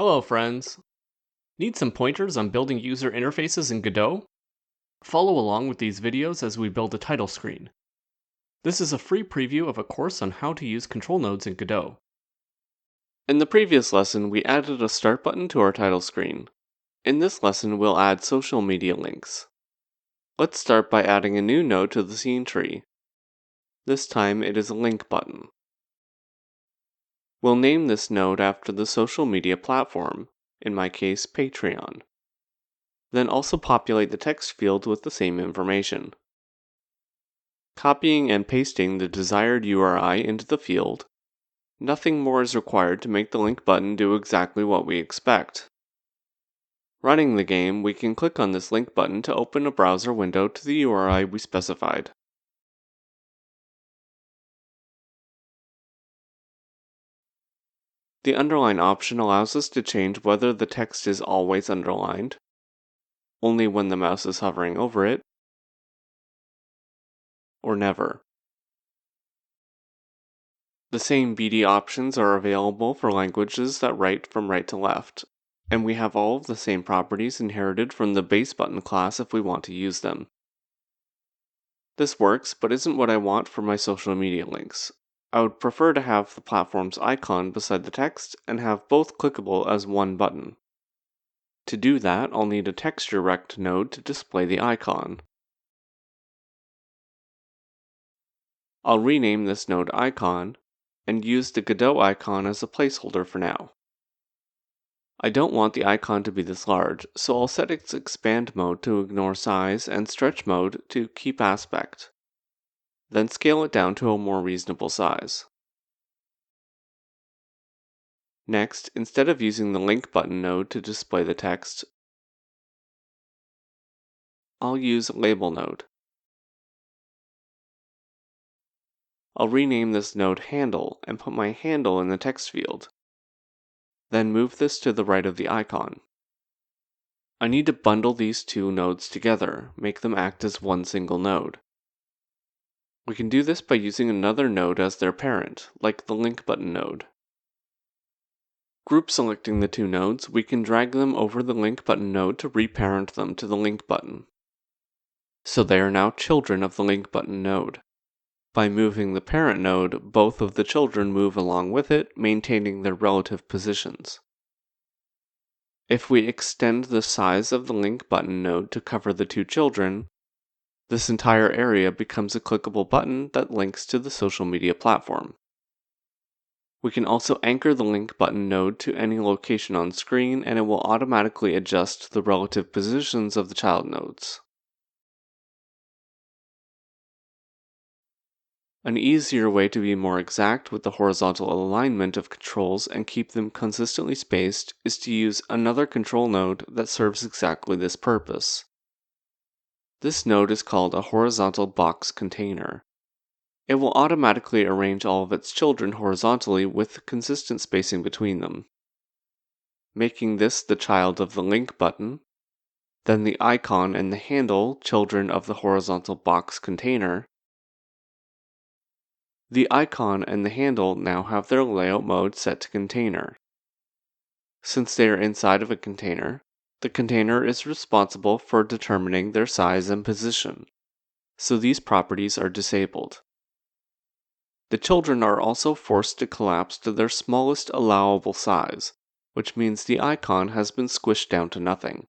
Hello friends! Need some pointers on building user interfaces in Godot? Follow along with these videos as we build a title screen. This is a free preview of a course on how to use control nodes in Godot. In the previous lesson, we added a start button to our title screen. In this lesson, we'll add social media links. Let's start by adding a new node to the scene tree. This time it is a link button. We'll name this node after the social media platform, in my case Patreon. Then also populate the text field with the same information. Copying and pasting the desired URI into the field. Nothing more is required to make the link button do exactly what we expect. Running the game, we can click on this link button to open a browser window to the URI we specified. The underline option allows us to change whether the text is always underlined, only when the mouse is hovering over it, or never. The same BD options are available for languages that write from right to left, and we have all of the same properties inherited from the base button class if we want to use them. This works, but isn't what I want for my social media links. I would prefer to have the platform's icon beside the text and have both clickable as one button. To do that, I'll need a texture rect node to display the icon. I'll rename this node icon and use the Godot icon as a placeholder for now. I don't want the icon to be this large, so I'll set its expand mode to ignore size and stretch mode to keep aspect. Then scale it down to a more reasonable size. Next, instead of using the link button node to display the text, I'll use label node. I'll rename this node handle and put my handle in the text field. Then move this to the right of the icon. I need to bundle these two nodes together, make them act as one single node. We can do this by using another node as their parent, like the link button node. Group selecting the two nodes, we can drag them over the link button node to reparent them to the link button. So they are now children of the link button node. By moving the parent node, both of the children move along with it, maintaining their relative positions. If we extend the size of the link button node to cover the two children, this entire area becomes a clickable button that links to the social media platform. We can also anchor the link button node to any location on screen and it will automatically adjust the relative positions of the child nodes. An easier way to be more exact with the horizontal alignment of controls and keep them consistently spaced is to use another control node that serves exactly this purpose. This node is called a horizontal box container. It will automatically arrange all of its children horizontally with consistent spacing between them. Making this the child of the link button, then the icon and the handle children of the horizontal box container. The icon and the handle now have their layout mode set to container. Since they are inside of a container, the container is responsible for determining their size and position, so these properties are disabled. The children are also forced to collapse to their smallest allowable size, which means the icon has been squished down to nothing.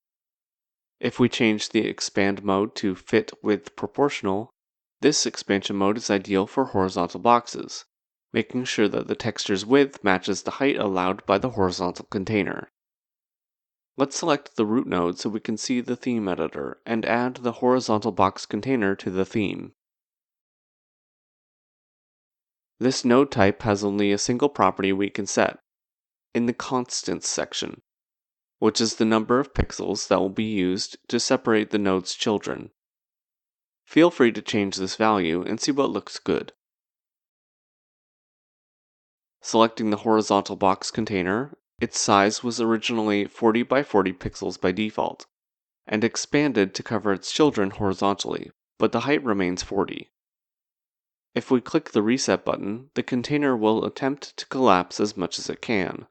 If we change the expand mode to fit with proportional, this expansion mode is ideal for horizontal boxes, making sure that the texture's width matches the height allowed by the horizontal container. Let's select the root node so we can see the theme editor and add the horizontal box container to the theme. This node type has only a single property we can set, in the constants section, which is the number of pixels that will be used to separate the node's children. Feel free to change this value and see what looks good. Selecting the horizontal box container, its size was originally 40 by 40 pixels by default, and expanded to cover its children horizontally, but the height remains 40. If we click the reset button, the container will attempt to collapse as much as it can.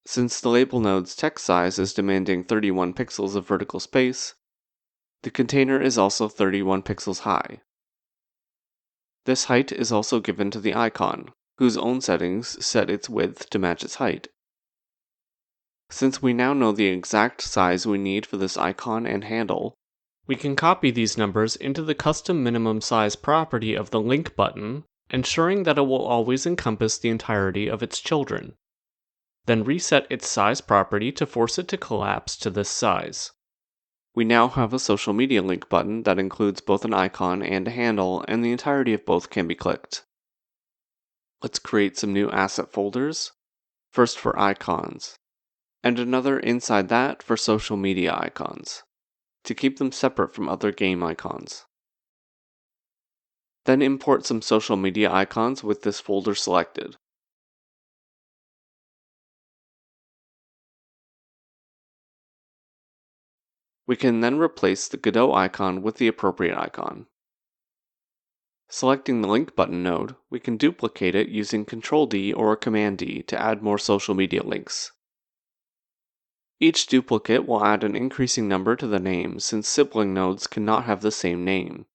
Since the label node's text size is demanding 31 pixels of vertical space, the container is also 31 pixels high. This height is also given to the icon, whose own settings set its width to match its height. Since we now know the exact size we need for this icon and handle, we can copy these numbers into the custom minimum size property of the link button, ensuring that it will always encompass the entirety of its children. Then reset its size property to force it to collapse to this size. We now have a social media link button that includes both an icon and a handle, and the entirety of both can be clicked. Let's create some new asset folders, first for icons, and another inside that for social media icons, to keep them separate from other game icons. Then import some social media icons with this folder selected. We can then replace the Godot icon with the appropriate icon. Selecting the link button node, we can duplicate it using Ctrl-D or Command-D to add more social media links. Each duplicate will add an increasing number to the name since sibling nodes cannot have the same name.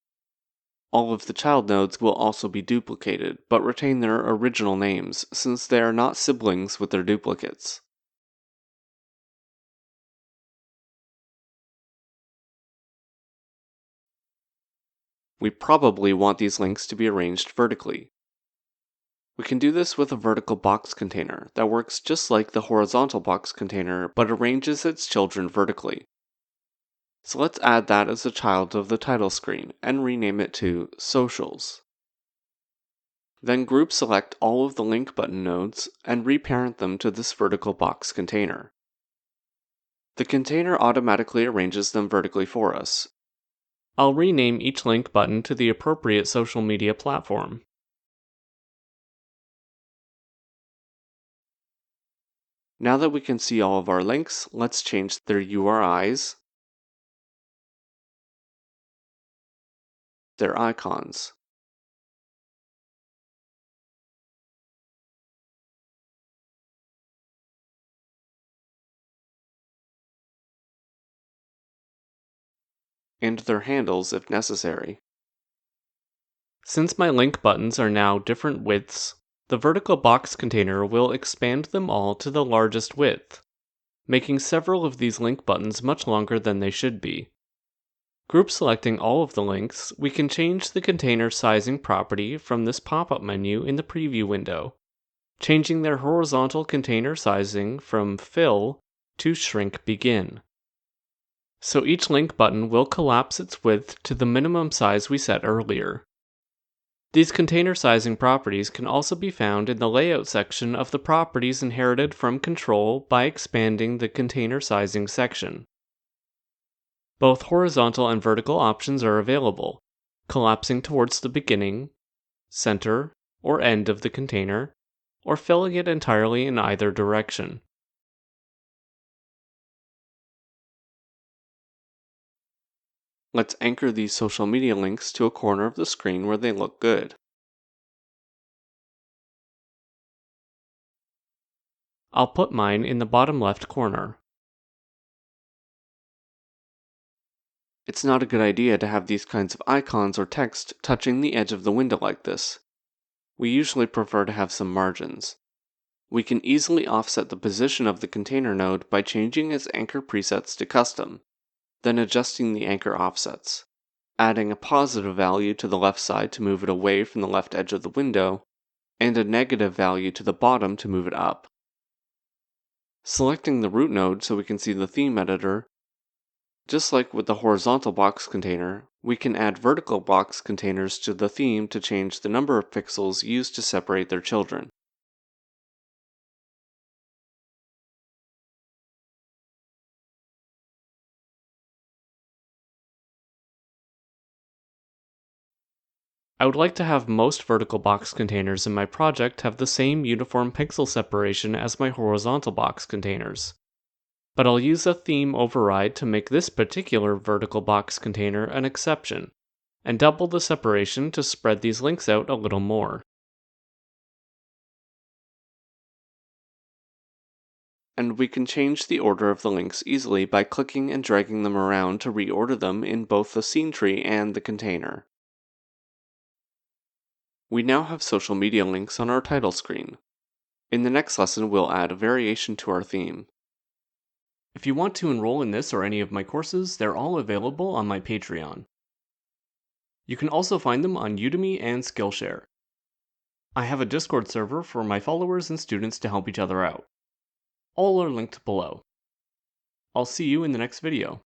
All of the child nodes will also be duplicated, but retain their original names since they are not siblings with their duplicates. We probably want these links to be arranged vertically. We can do this with a vertical box container that works just like the horizontal box container but arranges its children vertically. So let's add that as a child of the title screen and rename it to Socials. Then group select all of the link button nodes and reparent them to this vertical box container. The container automatically arranges them vertically for us. I'll rename each link button to the appropriate social media platform. Now that we can see all of our links, let's change their URIs, their icons, and their handles if necessary. Since my link buttons are now different widths, the vertical box container will expand them all to the largest width, making several of these link buttons much longer than they should be. Group selecting all of the links, we can change the container sizing property from this pop-up menu in the preview window, changing their horizontal container sizing from fill to shrink begin. So each link button will collapse its width to the minimum size we set earlier. These container sizing properties can also be found in the layout section of the properties inherited from Control by expanding the container sizing section. Both horizontal and vertical options are available, collapsing towards the beginning, center, or end of the container, or filling it entirely in either direction. Let's anchor these social media links to a corner of the screen where they look good. I'll put mine in the bottom left corner. It's not a good idea to have these kinds of icons or text touching the edge of the window like this. We usually prefer to have some margins. We can easily offset the position of the container node by changing its anchor presets to custom, then adjusting the anchor offsets, adding a positive value to the left side to move it away from the left edge of the window, and a negative value to the bottom to move it up. Selecting the root node so we can see the theme editor. Just like with the horizontal box container, we can add vertical box containers to the theme to change the number of pixels used to separate their children. I would like to have most vertical box containers in my project have the same uniform pixel separation as my horizontal box containers. But I'll use a theme override to make this particular vertical box container an exception, and double the separation to spread these links out a little more. and we can change the order of the links easily by clicking and dragging them around to reorder them in both the scene tree and the container. We now have social media links on our title screen. In the next lesson, we'll add a variation to our theme. If you want to enroll in this or any of my courses, they're all available on my Patreon. You can also find them on Udemy and Skillshare. I have a Discord server for my followers and students to help each other out. All are linked below. I'll see you in the next video.